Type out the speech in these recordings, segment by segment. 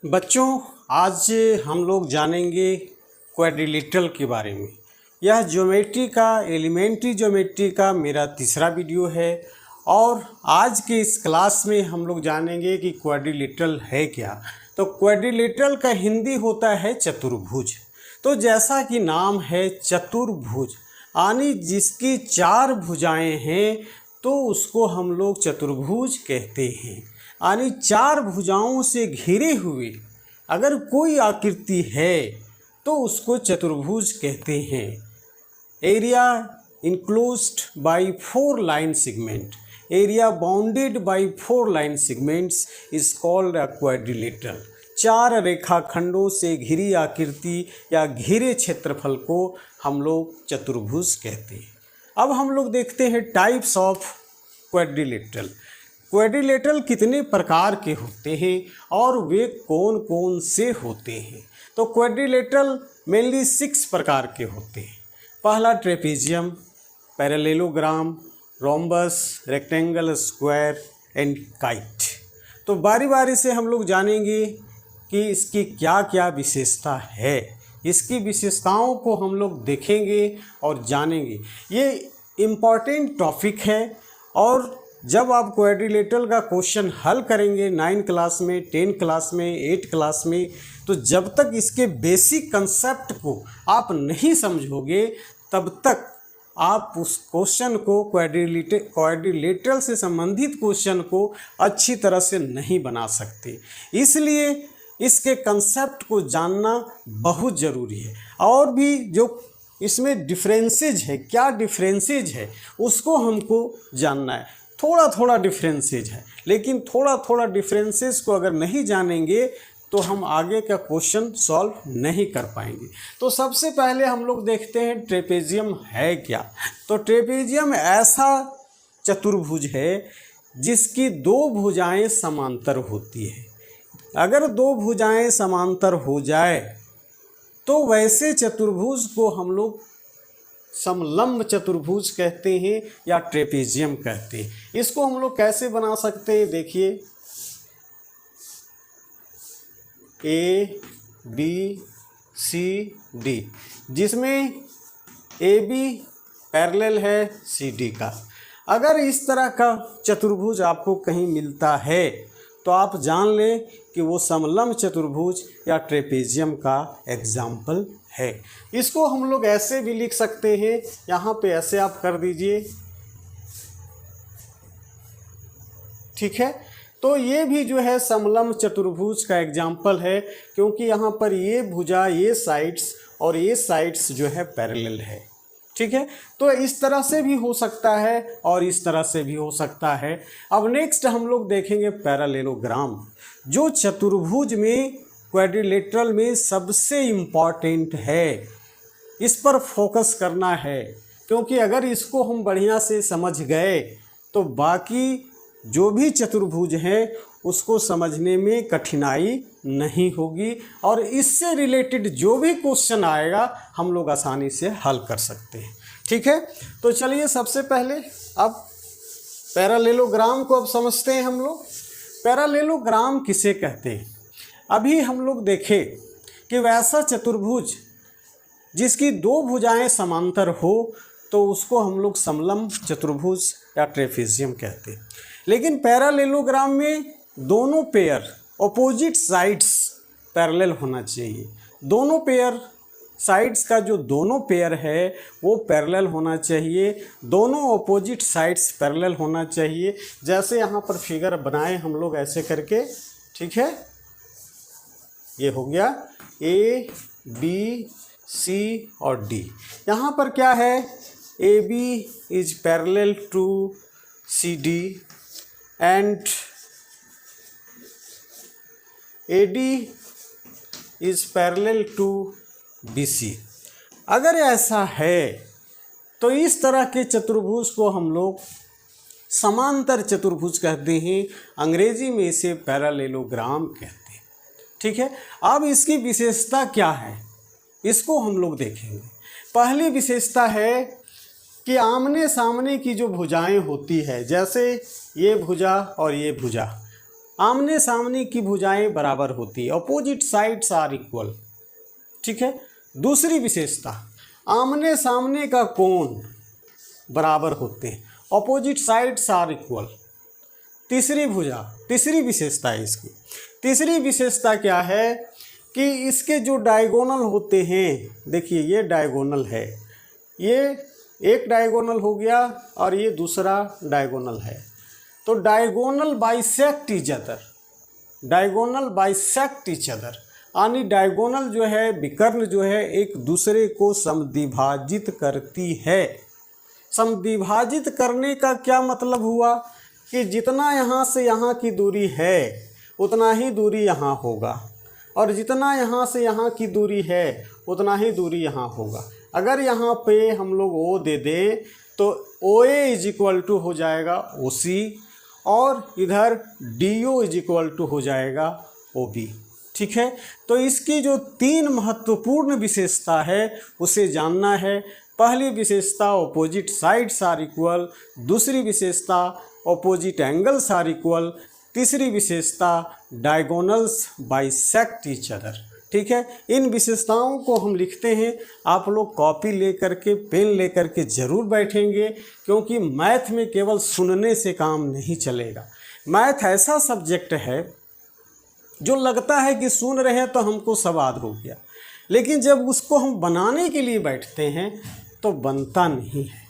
बच्चों, आज हम लोग जानेंगे क्वाड्रिलेटरल के बारे में। यह ज्योमेट्री का एलिमेंट्री ज्योमेट्री का मेरा तीसरा वीडियो है और आज के इस क्लास में हम लोग जानेंगे कि क्वाड्रिलेटरल है क्या। तो क्वाड्रिलेटरल का हिंदी होता है चतुर्भुज। तो जैसा कि नाम है चतुर्भुज, यानी जिसकी चार भुजाएं हैं तो उसको हम लोग चतुर्भुज कहते हैं। यानी चार भुजाओं से घिरे हुए अगर कोई आकृति है तो उसको चतुर्भुज कहते हैं। Area enclosed by four line segment, area bounded by four line segments is called a quadrilateral. चार रेखाखंडों से घिरी आकृति या घिरे क्षेत्रफल को हम लोग चतुर्भुज कहते हैं। अब हम लोग देखते हैं टाइप्स ऑफ क्वाड्रिलेटरल। क्वाड्रिलेटरल कितने प्रकार के होते हैं और वे कौन कौन से होते हैं। तो क्वाड्रिलेटरल मेनली 6 प्रकार के होते हैं। पहला trapezium, parallelogram, rhombus, rectangle, square and kite. तो बारी बारी से हम लोग जानेंगे कि इसकी क्या क्या विशेषता है। इसकी विशेषताओं को हम लोग देखेंगे और जानेंगे। ये इम्पॉर्टेंट टॉपिक है और जब आप क्वाड्रिलेटरल का क्वेश्चन हल करेंगे 9 क्लास में, 10 क्लास में, 8 क्लास में, तो जब तक इसके बेसिक कंसेप्ट को आप नहीं समझोगे तब तक आप उस क्वेश्चन को क्वाड्रिलेटरल से संबंधित क्वेश्चन को अच्छी तरह से नहीं बना सकते। इसलिए इसके कंसेप्ट को जानना बहुत ज़रूरी है। और भी जो इसमें डिफरेंसेज है, क्या डिफरेंसेज है उसको हमको जानना है। थोड़ा थोड़ा डिफरेंसेज है, लेकिन थोड़ा थोड़ा डिफरेंसेज को अगर नहीं जानेंगे तो हम आगे का क्वेश्चन सॉल्व नहीं कर पाएंगे। तो सबसे पहले हम लोग देखते हैं ट्रेपेजियम है क्या। तो ट्रेपेजियम ऐसा चतुर्भुज है जिसकी दो भुजाएं समांतर होती है। अगर दो भुजाएं समांतर हो जाए तो वैसे चतुर्भुज को हम लोग समलंब चतुर्भुज कहते हैं या ट्रेपेजियम कहते हैं। इसको हम लोग कैसे बना सकते हैं, देखिए ए बी सी डी, जिसमें ए बी पैरेलल है सी डी का। अगर इस तरह का चतुर्भुज आपको कहीं मिलता है तो आप जान लें कि वो समलंब चतुर्भुज या ट्रेपेजियम का एग्जाम्पल है। इसको हम लोग ऐसे भी लिख सकते हैं, यहाँ पे ऐसे आप कर दीजिए, ठीक है। तो ये भी जो है समलंब चतुर्भुज का एग्जाम्पल है, क्योंकि यहाँ पर ये भुजा, ये साइड्स और ये साइड्स जो है पैरेलल है, ठीक है। तो इस तरह से भी हो सकता है और इस तरह से भी हो सकता है। अब नेक्स्ट हम लोग देखेंगे पैरेललोग्राम, जो चतुर्भुज में क्वाड्रिलेटरल में सबसे इम्पॉर्टेंट है। इस पर फोकस करना है, क्योंकि अगर इसको हम बढ़िया से समझ गए तो बाकी जो भी चतुर्भुज हैं उसको समझने में कठिनाई नहीं होगी और इससे रिलेटेड जो भी क्वेश्चन आएगा हम लोग आसानी से हल कर सकते हैं, ठीक है। तो चलिए सबसे पहले अब पैरेललोग्राम को अब समझते हैं हम लोग। पैरेललोग्राम किसे कहते हैं। अभी हम लोग देखें कि वैसा चतुर्भुज जिसकी दो भुजाएं समांतर हो तो उसको हम लोग समलंब चतुर्भुज या ट्रेपेजियम कहते हैं। लेकिन पैरेललोग्राम में दोनों पेयर अपोजिट साइड्स पैरेलल होना चाहिए। दोनों पेयर साइड्स का जो दोनों पेयर है वो पैरेलल होना चाहिए। दोनों अपोजिट साइड्स पैरेलल होना चाहिए। जैसे यहाँ पर फिगर बनाए हम लोग ऐसे करके, ठीक है। ये हो गया ए बी सी और डी। यहाँ पर क्या है, A B is parallel to C D and A D is parallel to B C. अगर ऐसा है तो इस तरह के चतुर्भुज को हम लोग समांतर चतुर्भुज कहते हैं। अंग्रेजी में इसे पैरेललोग्राम कहते हैं, ठीक है। अब इसकी विशेषता क्या है इसको हम लोग देखेंगे। पहली विशेषता है कि आमने सामने की जो भुजाएं होती है, जैसे ये भुजा और ये भुजा, आमने सामने की भुजाएं बराबर होती है, अपोजिट साइड्स आर इक्वल। ठीक है। दूसरी विशेषता, आमने सामने का कोण बराबर होते हैं, अपोजिट साइड्स आर इक्वल। तीसरी विशेषता है इसकी। तीसरी विशेषता क्या है कि इसके जो डायगोनल होते हैं, देखिए ये डायगोनल है, ये एक डायगोनल हो गया और ये दूसरा डायगोनल है, तो diagonal bisect each other, diagonal bisect each other, यानी डायगोनल जो है, विकर्ण जो है, एक दूसरे को समद्विभाजित करती है। समद्विभाजित करने का क्या मतलब हुआ कि जितना यहाँ से यहाँ की दूरी है उतना ही दूरी यहाँ होगा, और जितना यहाँ से यहाँ की दूरी है उतना ही दूरी यहाँ होगा। अगर यहाँ पे हम लोग ओ दे दें तो O A is equal to हो जाएगा ओ सी, और इधर D O is equal to हो जाएगा ओ बी। ठीक है। तो इसकी जो 3 महत्वपूर्ण विशेषता है उसे जानना है। पहली विशेषता ऑपोजिट साइड्स आर इक्वल, दूसरी विशेषता ऑपोजिट एंगल्स आर इक्वल, तीसरी विशेषता डायगोनल्स बाइसेक्ट ईच अदर। ठीक है। इन विशेषताओं को हम लिखते हैं, आप लोग कॉपी लेकर के, पेन लेकर के ज़रूर बैठेंगे, क्योंकि मैथ में केवल सुनने से काम नहीं चलेगा। मैथ ऐसा सब्जेक्ट है जो लगता है कि सुन रहे हैं तो हमको सवाद हो गया, लेकिन जब उसको हम बनाने के लिए बैठते हैं तो बनता नहीं है।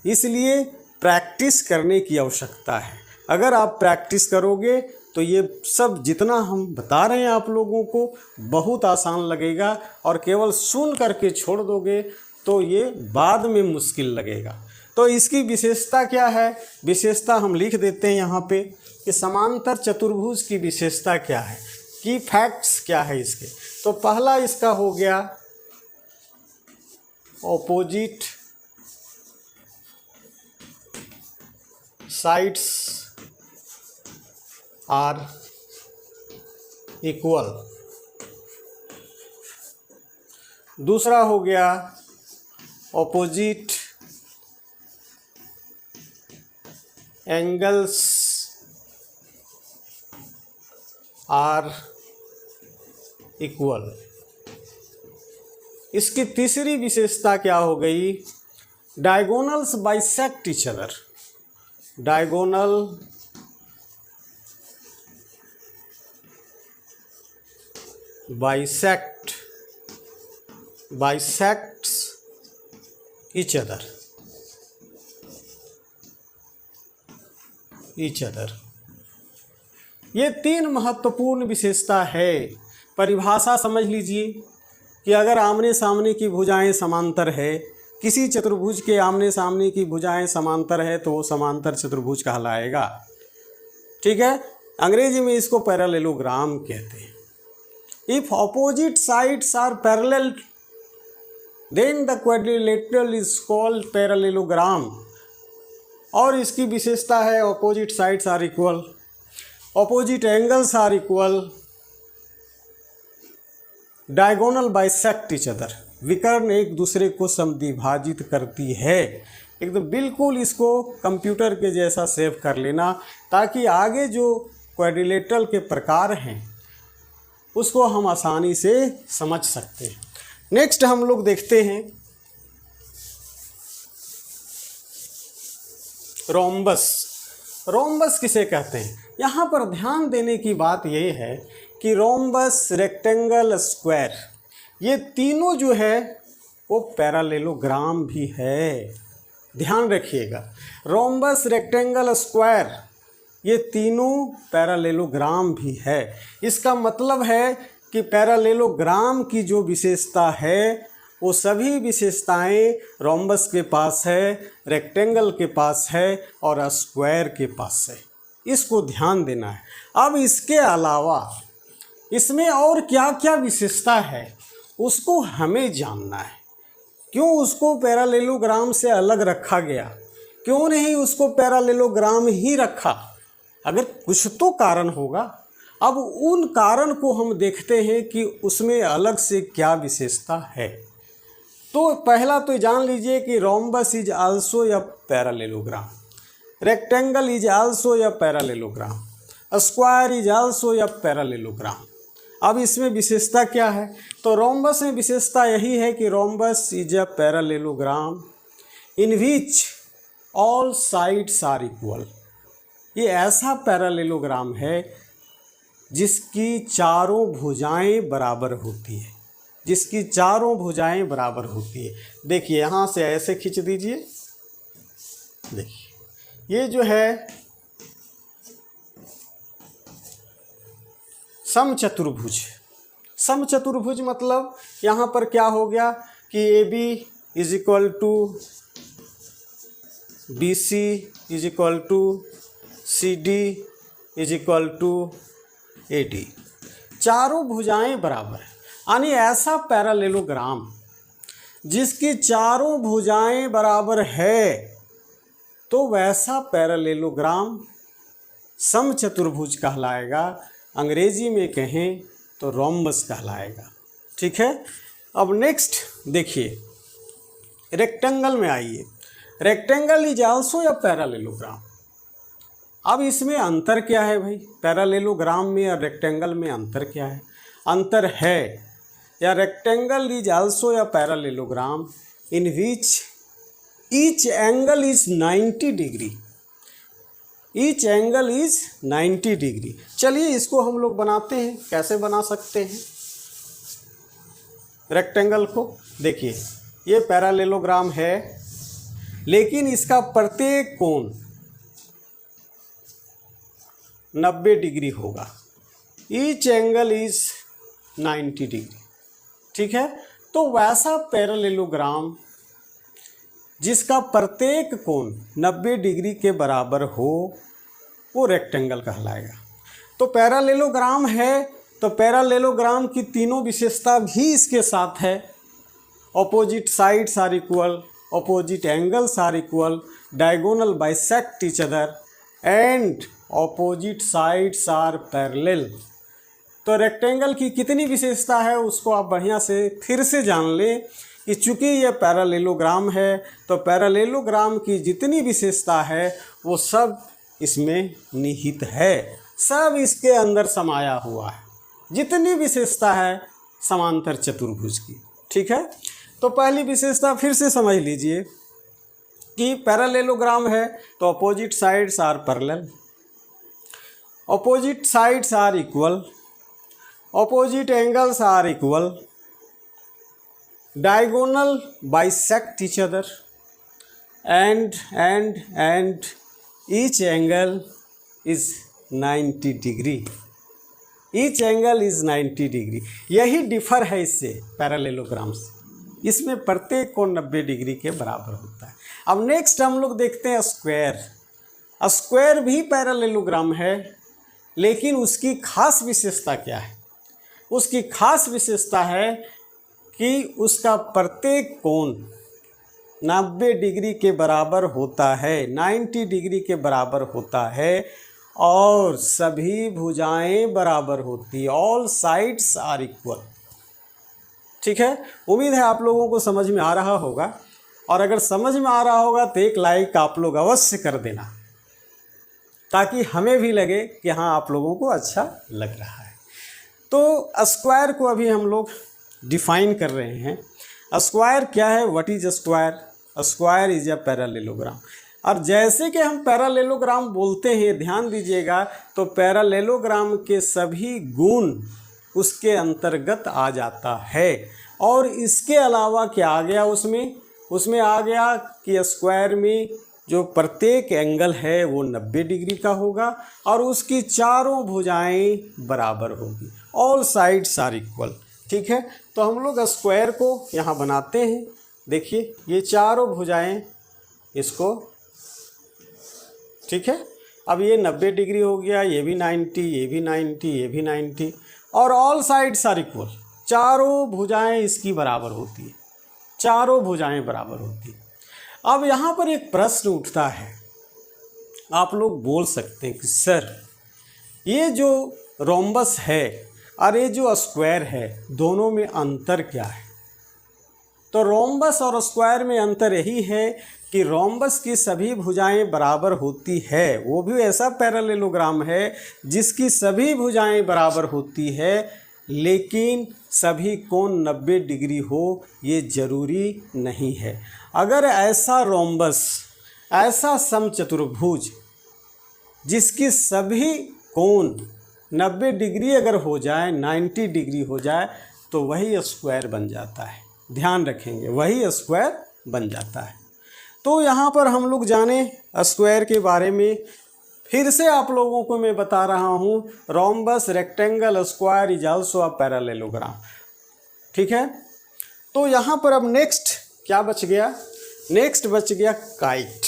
इसलिए प्रैक्टिस करने की आवश्यकता है। अगर आप प्रैक्टिस करोगे तो ये सब जितना हम बता रहे हैं आप लोगों को बहुत आसान लगेगा, और केवल सुन करके छोड़ दोगे तो ये बाद में मुश्किल लगेगा। तो इसकी विशेषता क्या है? विशेषता हम लिख देते हैं यहाँ पे कि समांतर चतुर्भुज की विशेषता क्या है, की फैक्ट्स क्या है इसके। तो पहला इसका हो गया ऑपोजिट साइड्स आर इक्वल। दूसरा हो गया ऑपोजिट एंगल्स आर इक्वल। इसकी तीसरी विशेषता क्या हो गई? Diagonals bisect each other. Diagonal bisects each other. ये 3 महत्वपूर्ण विशेषता है। परिभाषा समझ लीजिए कि अगर आमने सामने की भुजाएं समांतर है, किसी चतुर्भुज के आमने सामने की भुजाएं समांतर है तो वो समांतर चतुर्भुज कहलाएगा। ठीक है। अंग्रेजी में इसको पैरेललोग्राम कहते हैं। If opposite sides are parallel then the quadrilateral is called parallelogram. और इसकी विशेषता है opposite sides are equal, opposite angles are equal, diagonal bisect each other. विकर्ण एक दूसरे को समद्विभाजित करती है। एकदम बिल्कुल इसको कंप्यूटर के जैसा सेव कर लेना, ताकि आगे जो क्वाड्रिलेटरल के प्रकार हैं उसको हम आसानी से समझ सकते हैं। नेक्स्ट हम लोग देखते हैं रोम्बस। रोम्बस किसे कहते हैं? यहाँ पर ध्यान देने की बात ये है कि रोम्बस, रेक्टेंगल, स्क्वायर, ये तीनों जो है वो पैरेललोग्राम भी है। ध्यान रखिएगा, रोम्बस, रेक्टेंगल, स्क्वायर, ये तीनों पैरेललोग्राम भी है। इसका मतलब है कि पैरेललोग्राम की जो विशेषता है वो सभी विशेषताएं रोम्बस के पास है, रेक्टेंगल के पास है और स्क्वायर के पास है। इसको ध्यान देना है। अब इसके अलावा इसमें और क्या क्या विशेषता है उसको हमें जानना है। क्यों उसको पैरेललोग्राम से अलग रखा गया? क्यों नहीं उसको पैरेललोग्राम ही रखा? अगर कुछ तो कारण होगा। अब उन कारण को हम देखते हैं कि उसमें अलग से क्या विशेषता है। तो पहला तो जान लीजिए कि रोम्बस इज आल्सो या पैरेललोग्राम, रेक्टेंगल इज आल्सो या parallelogram, square is also a parallelogram. अब इसमें विशेषता क्या है? तो रोम्बस में विशेषता यही है कि rhombus is a parallelogram in which all sides are equal. ये ऐसा पैरेललोग्राम है जिसकी चारों भुजाएं बराबर होती है, जिसकी चारों भुजाएं बराबर होती है। देखिए यहाँ से ऐसे खींच दीजिए, देखिए ये जो है समचतुर्भुज। समचतुर्भुज मतलब यहाँ पर क्या हो गया कि A B is equal to B C is equal to C D is equal to A D, चारों भुजाएं बराबर है। यानी ऐसा पैरेललोग्राम जिसकी चारों भुजाएं बराबर है तो वैसा पैरेललोग्राम समचतुर्भुज कहलाएगा। अंग्रेजी में कहें तो रोम्बस कहलाएगा। ठीक है। अब नेक्स्ट देखिए, रेक्टेंगल में आइए। Rectangle is also a parallelogram. अब इसमें अंतर क्या है भाई? पैरेललोग्राम में और रेक्टेंगल में अंतर क्या है? अंतर है या rectangle is also a parallelogram in which each angle is 90 degree. Each angle is 90 degree. चलिए इसको हम लोग बनाते हैं। कैसे बना सकते हैं रेक्टेंगल को? देखिए ये पैरेललोग्राम है, लेकिन इसका प्रत्येक कोण 90 डिग्री होगा। Each angle is 90 degree. ठीक है। तो वैसा पैरेललोग्राम जिसका प्रत्येक कोण 90 डिग्री के बराबर हो वो रेक्टेंगल कहलाएगा। तो पैरेललोग्राम है तो पैरेललोग्राम की तीनों विशेषता भी इसके साथ है। Opposite sides are equal, opposite angles are equal, diagonal bisect each other and opposite sides are parallel. तो रेक्टेंगल की कितनी विशेषता है उसको आप बढ़िया से फिर से जान लें कि चूँकि ये पैरेललोग्राम है तो पैरेललोग्राम की जितनी विशेषता है वो सब इसमें निहित है, सब इसके अंदर समाया हुआ है, जितनी विशेषता है समांतर चतुर्भुज की। ठीक है। तो पहली विशेषता फिर से समझ लीजिए कि पैरेललोग्राम है तो opposite sides are parallel, opposite sides are equal, opposite angles are equal, diagonal bisect each other and each angle is 90 degree. each angle is 90 degree. यही डिफर है इससे पैरेललोग्राम से। इसमें प्रत्येक कोण 90 डिग्री के बराबर होता है। अब नेक्स्ट हम लोग देखते हैं स्क्वायर। स्क्वायर भी पैरेललोग्राम है, लेकिन उसकी खास विशेषता क्या है? उसकी खास विशेषता है कि उसका प्रत्येक कोण 90 डिग्री के बराबर होता है, 90 डिग्री के बराबर होता है और सभी भुजाएं बराबर होती है। All sides are equal. ठीक है। उम्मीद है आप लोगों को समझ में आ रहा होगा, और अगर समझ में आ रहा होगा तो एक लाइक आप लोग अवश्य कर देना, ताकि हमें भी लगे कि हाँ आप लोगों को अच्छा लग रहा है। तो स्क्वायर को अभी हम लोग डिफाइन कर रहे हैं। स्क्वायर क्या है? What is square? Square is a parallelogram. और जैसे कि हम पैरेललोग्राम बोलते हैं, ध्यान दीजिएगा, तो पैरेललोग्राम के सभी गुण उसके अंतर्गत आ जाता है। और इसके अलावा क्या आ गया उसमें आ गया कि स्क्वायर में जो प्रत्येक एंगल है वो 90 डिग्री का होगा और उसकी चारों भुजाएं बराबर होगी। All sides are equal. ठीक है। तो हम लोग स्क्वायर को यहाँ बनाते हैं। देखिए ये चारों भुजाएं इसको, ठीक है। अब ये 90 डिग्री हो गया, ये भी 90, ये भी 90, ये भी 90, और ऑल साइड्स आर इक्वल। चारों भुजाएं इसकी बराबर होती है, चारों भुजाएं बराबर होती है। अब यहाँ पर एक प्रश्न उठता है, आप लोग बोल सकते हैं कि सर ये जो रोम्बस है और ये जो स्क्वायर है, दोनों में अंतर क्या है? तो रोम्बस और स्क्वायर में अंतर यही है कि रोम्बस की सभी भुजाएं बराबर होती है, वो भी ऐसा पैरेललोग्राम है जिसकी सभी भुजाएं बराबर होती है, लेकिन सभी कोण 90 डिग्री हो ये ज़रूरी नहीं है। अगर ऐसा रोम्बस, ऐसा समचतुर्भुज जिसकी सभी कोण 90 डिग्री अगर हो जाए, 90 डिग्री हो जाए, तो वही स्क्वायर बन जाता है। ध्यान रखेंगे, वही स्क्वायर बन जाता है। तो यहाँ पर हम लोग जाने स्क्वायर के बारे में। फिर से आप लोगों को मैं बता रहा हूँ, rhombus, rectangle, square is also a parallelogram. ठीक है, तो यहाँ पर अब नेक्स्ट क्या बच गया? नेक्स्ट बच गया काइट।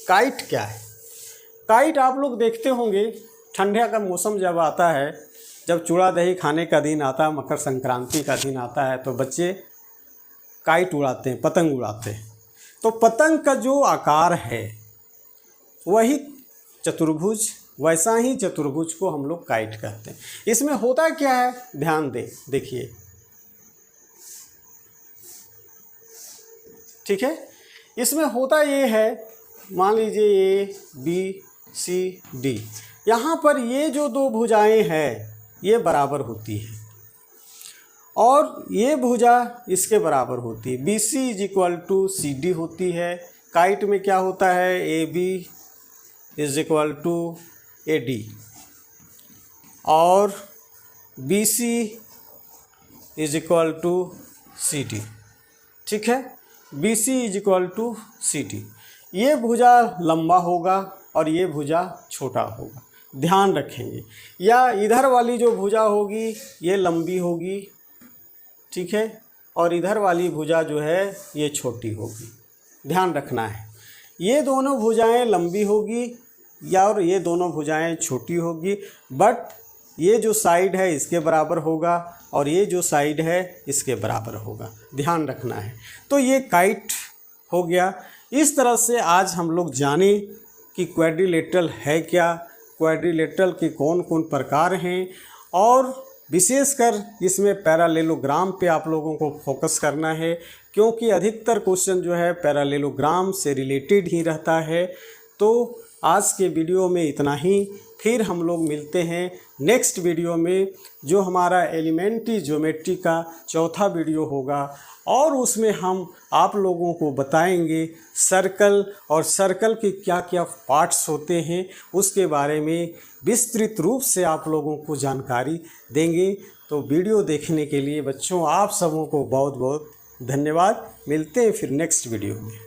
काइट क्या है? काइट आप लोग देखते होंगे, ठंडे का मौसम जब आता है, जब चूड़ा दही खाने का दिन आता है, मकर संक्रांति का दिन आता है, तो बच्चे काइट उड़ाते हैं, पतंग उड़ाते हैं। तो पतंग का जो आकार है वही चतुर्भुज, वैसा ही चतुर्भुज को हम लोग काइट कहते हैं। इसमें होता क्या है, ध्यान दें, देखिए। ठीक है, इसमें होता ये है, मान लीजिए A B C D, यहाँ पर ये जो दो भुजाएं हैं ये बराबर होती है और ये भुजा इसके बराबर होती है। BC is equal to CD होती है। काइट में क्या होता है, AB is equal to AD और BC is equal to CD। ठीक है, BC is equal to CD। ये भुजा लंबा होगा और ये भुजा छोटा होगा, ध्यान रखेंगे। या इधर वाली जो भुजा होगी ये लंबी होगी, ठीक है, और इधर वाली भुजा जो है ये छोटी होगी, ध्यान रखना है। ये दोनों भुजाएं लंबी होगी या और ये दोनों भुजाएं छोटी होगी, बट ये जो साइड है इसके बराबर होगा और ये जो साइड है इसके बराबर होगा, ध्यान रखना है। तो ये काइट हो गया। इस तरह से आज हम लोग जाने कि क्वाड्रिलेटरल है क्या, क्वाड्रिलेटरल के कौन कौन प्रकार हैं, और विशेषकर इसमें पैरेललोग्राम पे आप लोगों को फोकस करना है, क्योंकि अधिकतर क्वेश्चन जो है पैरेललोग्राम से रिलेटेड ही रहता है। तो आज के वीडियो में इतना ही, फिर हम लोग मिलते हैं नेक्स्ट वीडियो में, जो हमारा एलिमेंट्री ज्योमेट्री का चौथा वीडियो होगा, और उसमें हम आप लोगों को बताएंगे सर्कल और सर्कल के क्या क्या पार्ट्स होते हैं, उसके बारे में विस्तृत रूप से आप लोगों को जानकारी देंगे। तो वीडियो देखने के लिए बच्चों आप सबों को बहुत बहुत धन्यवाद। मिलते हैं फिर नेक्स्ट वीडियो में।